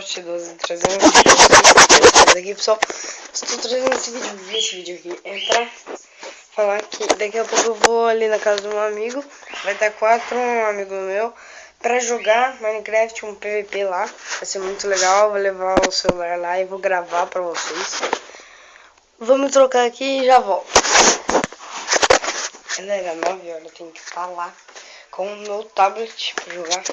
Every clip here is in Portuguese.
Minecraft 12 trazendo esse vídeo aqui, pessoal. Estou trazendo esse vídeo aqui pra falar que daqui a pouco eu vou ali na casa de um amigo. Vai estar 4 amigos meu pra jogar Minecraft, um PVP lá. Vai ser muito legal. Vou levar o celular lá e vou gravar pra vocês. Vamos trocar aqui e já volto. Galera, 9 horas eu tenho que estar lá com o meu tablet pra jogar.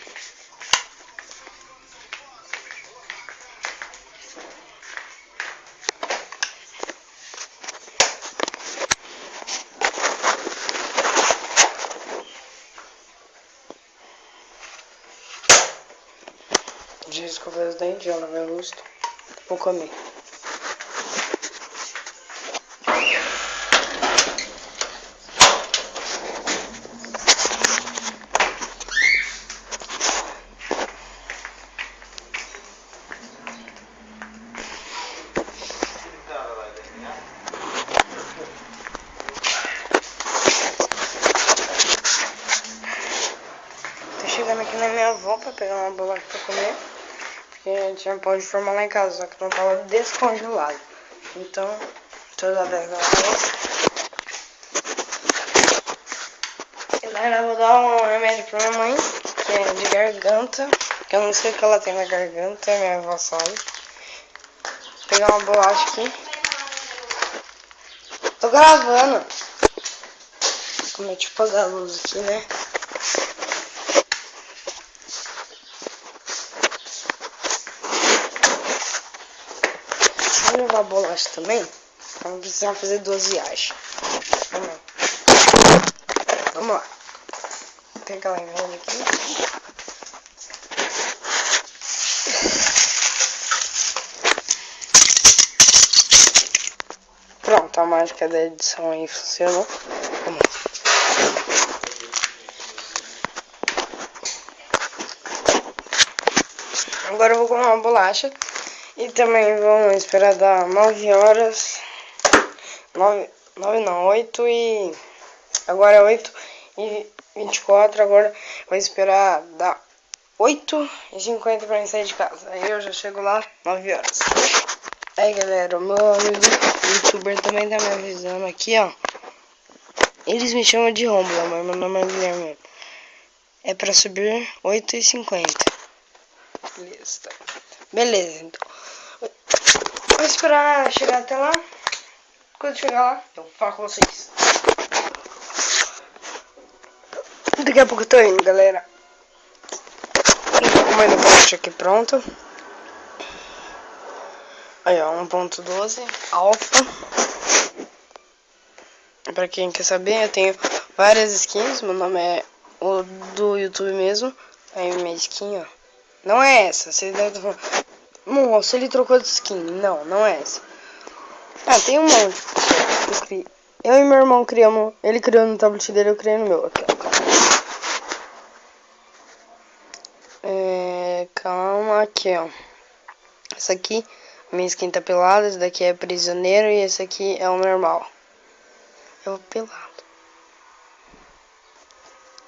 Já escovei os dentes, já lavei o rosto. Vou comer. Tô chegando aqui na minha avó pra pegar uma bolacha pra comer. Porque a gente não pode formar lá em casa, só que não tava descongelado. Então, toda vez que ela eu vou dar um remédio pra minha mãe, que é de garganta. Que eu não sei o que ela tem na garganta, minha avó sabe. Vou pegar uma bolacha aqui. Tô gravando. Como é tipo apagar a luz aqui, né? Vou levar a bolacha também. Vamos precisar fazer 2 viagens. Vamos lá. Vamos lá. Tem aquela remédio aqui. Pronto, a mágica da edição aí funcionou. Vamos lá. Agora eu vou comer uma bolacha. E também vamos esperar dar 9 horas. 9 não, 8 e... Agora é 8h24. Agora vou esperar dar 8h50 pra mim sair de casa. Aí eu já chego lá 9 horas. Aí galera, o meu amigo youtuber também tá me avisando aqui, ó. Eles me chamam de Romulo, mas meu nome é Guilherme. É pra subir 8h50. Beleza, tá. Beleza, então. Vou esperar chegar até lá. Quando chegar lá, eu falo com vocês. Daqui a pouco eu tô indo, galera. Tô comendo bolacha aqui pronto. Aí, ó, 1.12 alfa. Pra quem quer saber, eu tenho várias skins. Meu nome é o do YouTube mesmo. Aí minha skin, ó. Não é essa. Você deve estar falando, moço, ele trocou de skin. Não, não é essa. Ah, tem um monte. Eu e meu irmão criamos. Ele criou no tablet dele, eu criei no meu. Aqui, ó. Calma, aqui, ó. Essa aqui, minha skin tá pelada. Esse daqui é prisioneiro. E esse aqui é o normal. Eu pelado.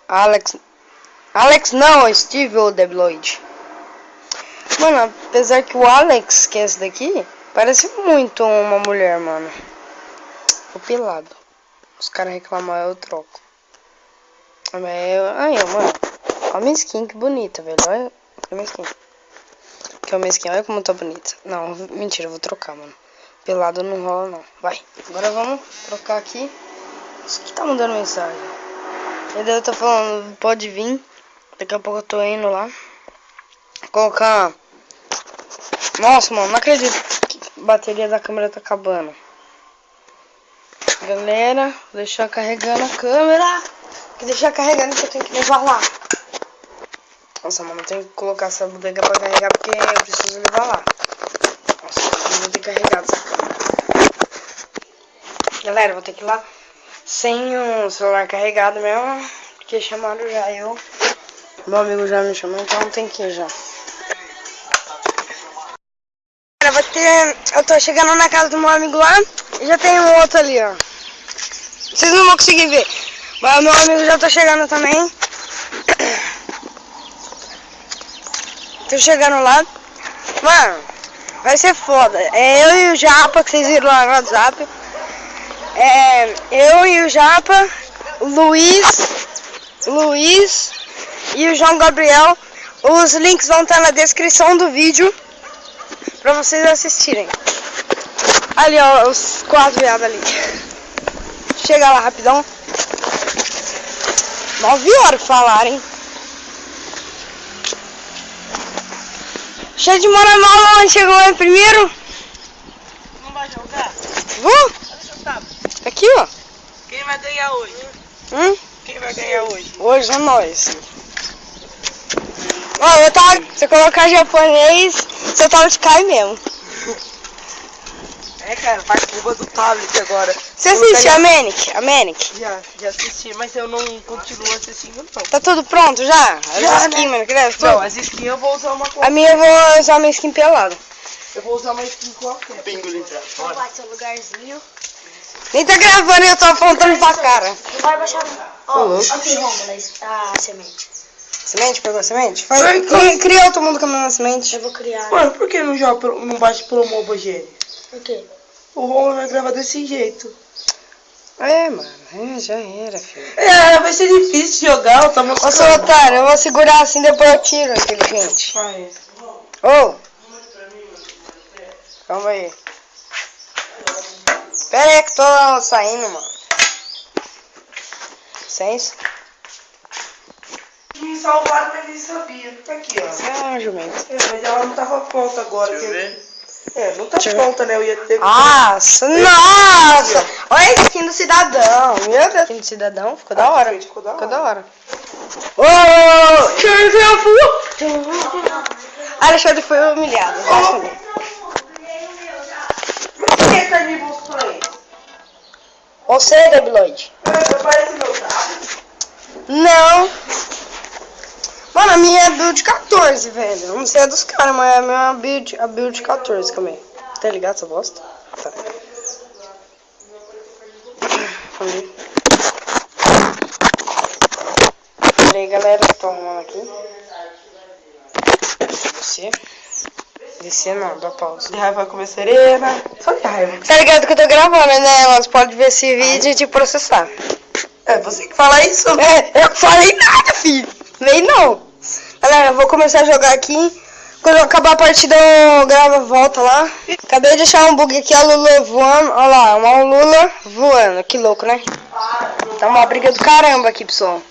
Alex não, Steve ou Debloid. Mano, apesar que o Alex, que é esse daqui, parece muito uma mulher, mano. O pelado. Os caras reclamam, eu troco. Mas aí, mano. Olha a minha skin, que bonita, velho. Olha a minha skin. Que é a minha skin, olha como tá bonita. Não, mentira, eu vou trocar, mano. Pelado não rola, não. Vai. Agora vamos trocar aqui. Isso aqui tá mandando mensagem. E daí eu tô falando, pode vir. Daqui a pouco eu tô indo lá. Colocar. Nossa, mano, não acredito que a bateria da câmera tá acabando. Galera, vou deixar carregando a câmera. Tem que deixar carregando que eu tenho que levar lá. Nossa, mano, eu tenho que colocar essa bodega pra carregar porque eu preciso levar lá. Nossa, eu vou ter carregado essa câmera. Galera, eu vou ter que ir lá sem o celular carregado mesmo. Porque chamaram já eu. Meu amigo já me chamou, então tem que ir já. Eu tô chegando na casa do meu amigo lá e já tem um outro ali, ó. Vocês não vão conseguir ver, mas o meu amigo já tá chegando também. Tô chegando lá. Mano, vai ser foda. É eu e o Japa, que vocês viram lá no WhatsApp. Eu e o Japa, o Luiz e o João Gabriel. Os links vão estar na descrição do vídeo pra vocês assistirem. Ali, ó, os 4 viados ali. Chega lá rapidão. 9 horas pra falar, hein? Cheio de mora mal, onde chegou aí primeiro? Não vai jogar? Vou? Olha seu tábua. Aqui, ó. Quem vai ganhar hoje? Quem vai ganhar hoje? Hoje é nós. Ó, se eu colocar japonês, seu tablet cai mesmo. Cara, faz curva do tablet agora. Você assiste a Manic? Já assisti, mas eu não continuo assistindo não. Tá tudo pronto já? Já, As skins, mano, cresce tudo? Não, as skins eu vou usar uma A minha eu vou usar minha skin pelada. Eu vou usar uma skin qualquer. Pingulim pra fora. Vai seu lugarzinho. Nem tá gravando e eu tô apontando pra cara. Não vai baixar. Ó, aqui, Rômulo, a semente. Semente? Pegou a semente? Cria outro mundo com a mesma semente. Eu vou criar. Mano, por que não joga não baixa pelo Mobogene? Por quê? O Romulo vai gravar desse jeito. Mano, já era, filho. Vai ser difícil jogar, eu tô Ô, seu otário, eu vou segurar assim, depois eu tiro aquele gente. Vai. Ô! Calma aí. Pera aí que tô saindo, mano. Licença. Me salvaram, mas nem sabia. Tá aqui, ó. Ah, jumento. Mas ela não tava pronta agora. Deixa eu ver. Não tá pronta, né? Eu ia ter que... Nossa! Olha a skin do cidadão. Meu Deus. Skin do cidadão, ficou da hora. Ficou da hora. Ficou da hora. Ô! Alexandre foi humilhado. Por que tá me buscando? Você é Debiloid? Parece meu tablet. Não. Mano, a minha é build 14, velho. Não sei a dos caras, mas a minha é a build 14 também. Tá ligado essa bosta? Tá. Falei. Pera aí, galera. Tô arrumando aqui. Descer não, dá pausa. De raiva vai comer serena. Só de raiva. Tá ligado que eu tô gravando, né? Elas podem ver esse vídeo e te processar. É você que fala isso? Eu não falei nada, filho. Vem não. Galera, eu vou começar a jogar aqui. Quando eu acabar a partida, eu gravo a volta lá. Acabei de achar um bug aqui, a Lula voando. Olha lá, uma Lula voando. Que louco, né? Tá uma briga do caramba aqui, pessoal.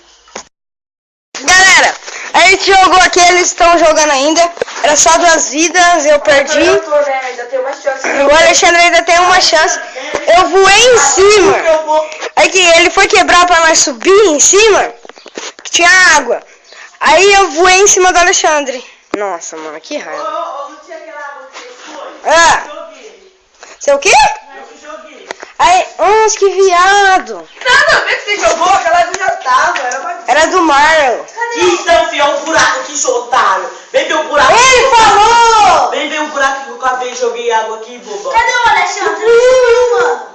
Galera, a gente jogou aqui, eles estão jogando ainda. Era só 2 vidas, eu perdi. Ainda tem uma chance. O Alexandre ainda tem uma chance. Eu voei em cima. Aí que ele foi quebrar pra nós subir em cima, que tinha água. Aí eu voei em cima do Alexandre. Nossa, mano, que raiva. Não tinha aquela água que você foi? Ah, você o quê? Eu joguei. Aí, nossa, que viado. Nada a ver que você jogou, aquela água já tava. Era do Marlon. Então, filho, é um buraco aqui, seu otário. Vem ver o buraco. Ele falou! Vem ver o buraco que eu acabei e joguei água aqui, boba. Cadê o Alexandre? Subiu, mano.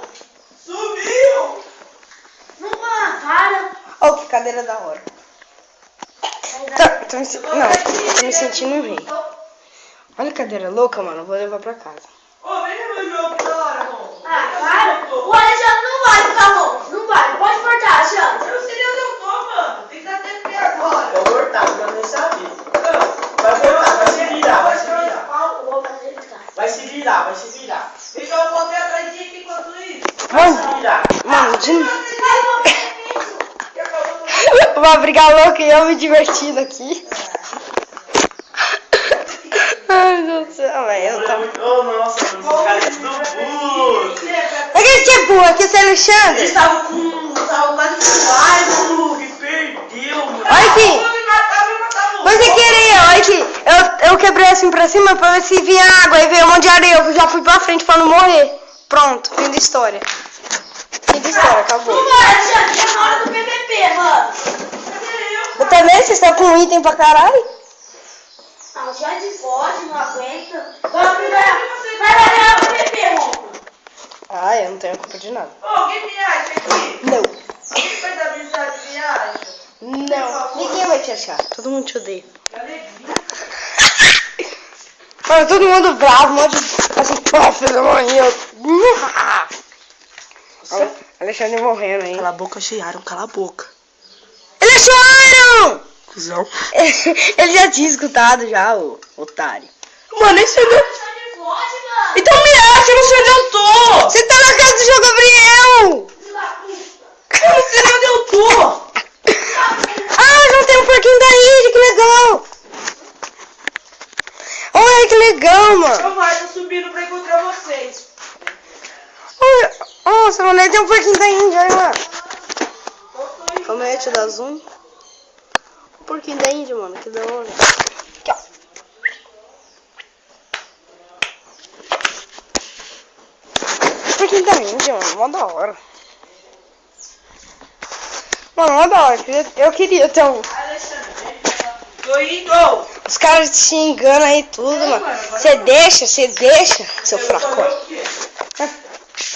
Subiu! Não vai, para. Oh, que cadeira da hora. Tô me sentindo um rei. Olha a cadeira louca, mano. Eu vou levar pra casa. Ô, vem ver meu jogo da hora, irmão. Ah, para. O Alexandre não vai ficar louco. Não vai. Pode cortar, Alexandre. Eu não sei onde eu tô, mano. Tem que dar tempo aqui agora. Eu vou cortar, eu nem sabia. Vai cortar, vai se virar, vai se virar. Vai se virar, vai se virar. Então eu voltei atrás de ti enquanto isso. Vai se virar. Mano, uma briga louca e eu me divertindo aqui. Ai, meu Deus do céu, velho. Oh, nossa, mano, esse cara é tudo puto. Aquele que é burro, aqui esse Alexandre. Eles estavam quase com raiva, que perdeu, mano. Olha aqui. Foi sem querer, olha aqui. Eu quebrei assim pra cima pra ver se vinha água. Aí veio um monte de areia. Eu já fui pra frente pra não morrer. Pronto, fim da história. Fim da história, acabou. Não vai, Alexandre. É na hora do PVP, mano. Eu também, vocês estão com item pra caralho? Não, já de forte, não aguenta. Vai ganhar o PVP, mano. Ah, eu não tenho culpa de nada. Ô, alguém me acha aqui? Não. Alguém faz a amizade me acha? Não. Ninguém vai te achar. Todo mundo te odeia. Que alegria. Mano, todo mundo bravo, um monte de... Assim, pô, filho da mãe, eu... Alexandre morrendo aí. Cala a boca, Cheiaram, cala a boca. Eles choraram! Cusão. Ele já tinha escutado já, o otário. Mano, nem sei onde... Então me acha, eu não sei onde eu tô. Você tá na casa do João Gabriel! Eu não sei onde eu tô. Ah, já tem um porquinho da Índia, que legal! Olha que legal, mano! Eu tô subindo pra encontrar vocês. Nossa, mano, aí tem um porquinho da Índia, olha lá. Calma aí, deixa eu dar zoom. Um porquinho da Índia, mano, que da hora. Aqui, ó. Porquinho da Índia, mano, mó da hora. Mano, mó da hora, eu queria ter um... Tô indo. Os caras te xingando aí tudo, mano. Você deixa, seu fraco.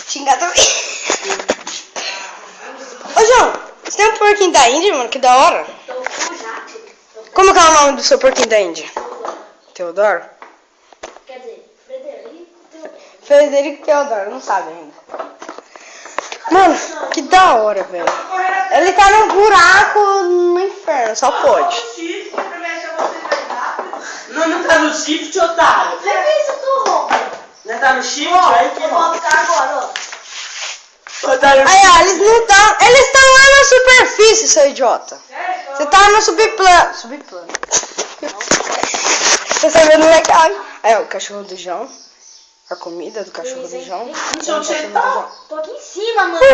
Xingar também. Ô, João, você tem um porquinho da Índia, mano? Que da hora. Como que é o nome do seu porquinho da Índia? Teodoro? Quer dizer, Frederico. Frederico Teodoro, não sabe ainda. Mano, que da hora, velho. Ele tá num buraco no inferno, só pode. Não tá no shift, otário. Você fez isso tudo? Não tá no shift, aí que Eu vou buscar agora, ó. Otário. Aí, ó, eles não estão. Eles estão lá na superfície, seu idiota. Você tá no subplano. Subplano. Você tá vendo legal. Aí, ó, o cachorro do João. A comida do cachorro do João. Onde você tá? Tô aqui em cima, mano.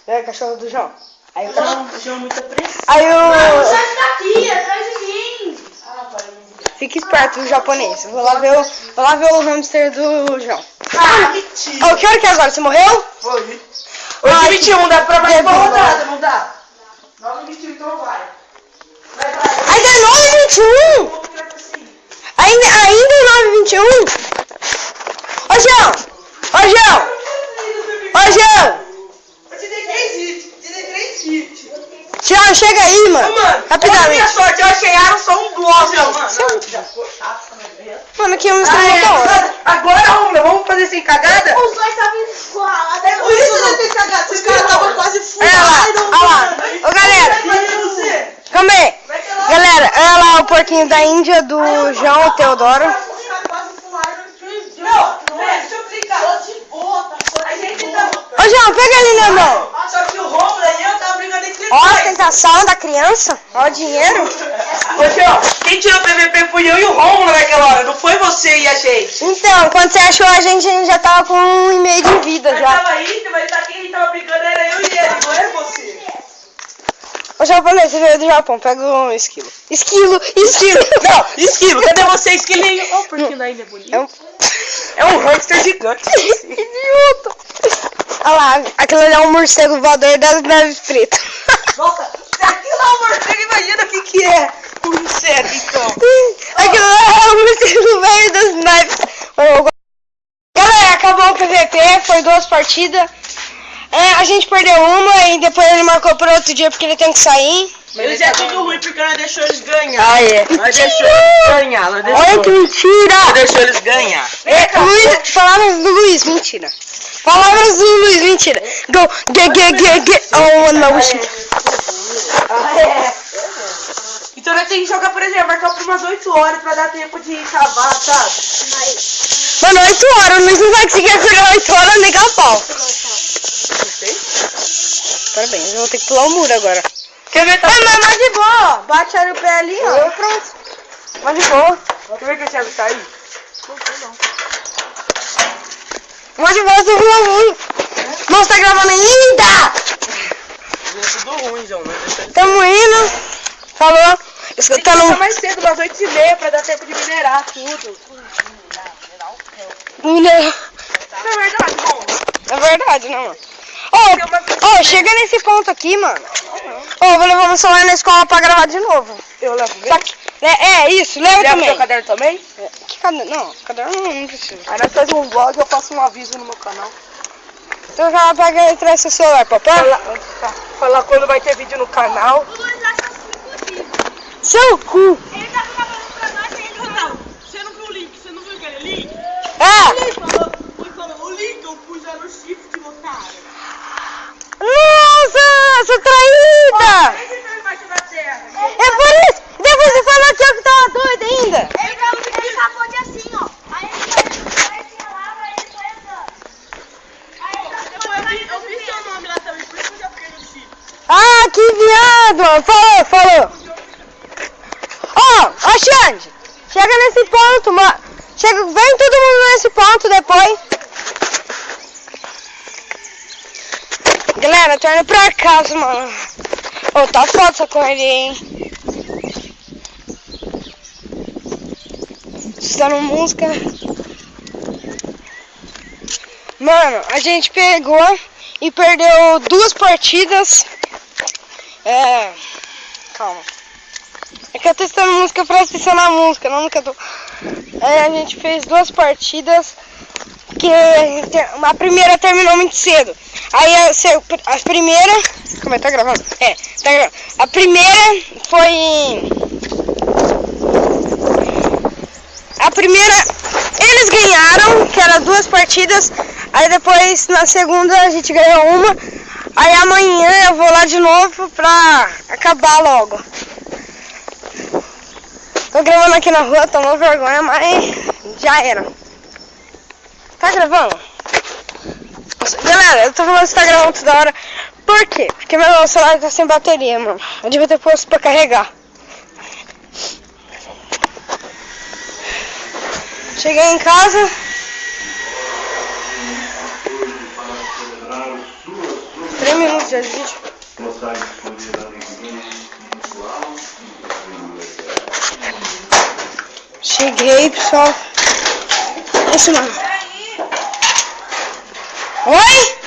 É, cachorro do João. Aí o cachorro. Não, João, muita pressão. Aí Não, o. sai daqui, atrás de mim. Fica esperto, o japonês. Eu vou lá ver o hamster do João. Ah, mentira. Ó, que hora que é agora? Você morreu? Foi. Ai, 8h21, dá pra mais uma que rodada, não dá? 9h21, então vai. Vai. Ainda é 9h21? Ainda é 9h21? Ô, João! Ô, João! Ô, João! Eu te dei 3 hits. João, chega aí, mano. Ô, mano, Rapidamente. olha a minha sorte, eu achei Aaron só um bloco, mano. Mano, que música muito da hora. Agora, vamos fazer sem cagada? Os dois estavam escolados. Por isso não tem cagada, os caras estavam quase Olha lá, olha lá. Ô, galera, calma aí. Galera, olha lá o porquinho da Índia do João Teodoro. Não, deixa eu explicar. A gente tá... Ô, João, pega ali na mão. Só que o Romulo e eu tava brigando entre Ó, a tentação da criança. Ó, o dinheiro. Você, ó, quem tirou o PVP fui eu e o Romulo naquela hora, não foi você e a gente. Então, quando você achou a gente já tava com 1,5 de vida Mas já. tava aí, mas aqui a gente tava brigando, era eu e ele, não era você. Ô, japonês, você veio do Japão, pega um esquilo. Esquilo! Não, esquilo, cadê você, esquilinho? Ó, porque na ilha é bonito. É um hamster gigante. Idiota! Olha lá, aquilo ali é um morcego voador das neves pretas. Nossa, se aquilo é um morcego, imagina o que é um inseto, então. Aquilo lá é um morcego velho das neves. Galera, acabou o PVP, foi 2 partidas. A gente perdeu uma e depois ele marcou para outro dia porque ele tem que sair. Eles é tudo ruim porque nós deixou eles ganhar. Ah, é. Nós deixou eles ganhar, nós deixou. Olha que mentira! Nós deixou eles ganhar. Luiz, palavras do Luiz, mentira. Palavras do Luiz, mentira. Go, get, oh, não. Então nós temos que jogar, por exemplo, marcar por umas 8 horas pra dar tempo de cavar, sabe? Mano, 8 horas, o Luiz não vai conseguir acordar 8 horas nem com a pau. Parabéns, eu vou ter que pular o muro agora. Quer ver? Tá... Mas de boa, bate ali o pé ali, ó, e pronto. Mas de boa. Quer ver que o Thiago tá aí? Mas de boa, você pula o muro. Não, você tá gravando ainda? É tudo ruim, João, né? Tamo indo. Falou. Tá mais cedo, umas 8h30, pra dar tempo de minerar tudo. Minerar. Não é verdade, bom? É verdade, né, mano? Ô, chega nesse ponto aqui, mano. Ô, vou levar meu celular na escola pra gravar de novo. Eu levo Só que, isso, leva Leva também. seu caderno também? Que caderno? Não, caderno não precisa. Aí nós fazemos um vlog e eu faço um aviso no meu canal. Então já pega e traz seu celular, papai. Falar quando vai ter vídeo no canal. Seu cu. Ele tá gravando pra nós e ele não. Você não viu o link. O link eu pus já no shift, otário. Nossa, sou traída! É por isso! Depois você falou que eu tava doida ainda! Ele acabou de assim, ó. Aí ele foi assim lá, aí ele foi andando. Aí Eu vi seu nome lá também, por isso que eu já peguei no shift. Ah, que viado, mano! Falou! Ó, Xande! Chega nesse ponto, mano! Vem todo mundo nesse ponto depois! Galera, tô indo pra casa, mano! Ô, tá foda essa correria, hein? Escutando música. Mano, a gente pegou e perdeu 2 partidas. Calma. É que eu tô escutando música pra assistir na música, não que eu tô... a gente fez 2 partidas, que a primeira terminou muito cedo. Aí a primeira... Como é? Tá gravando? Tá gravando. A primeira foi... A primeira eles ganharam, que era 2 partidas. Aí depois na segunda a gente ganhou uma. Aí amanhã eu vou lá de novo pra acabar logo. Tô gravando aqui na rua, tomou vergonha, mas já era. Tá gravando? Nossa, galera, eu tô falando que tá gravando toda hora. Por quê? Porque meu celular tá sem bateria, mano. Eu devia ter posto pra carregar. Cheguei em casa. Três minutos já de vídeo. Cheguei, pessoal. Isso, mano. Oi?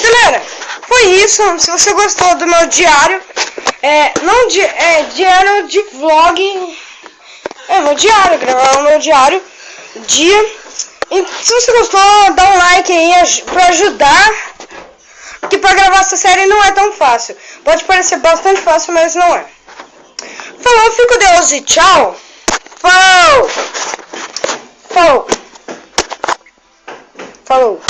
Galera, foi isso. Se você gostou do meu diário, diário de vlog. Meu diário, gravar o meu diário dia. E se você gostou, dá um like aí pra ajudar. Porque pra gravar essa série não é tão fácil. Pode parecer bastante fácil, mas não é. Falou, fico com Deus e tchau. Falou. Falou.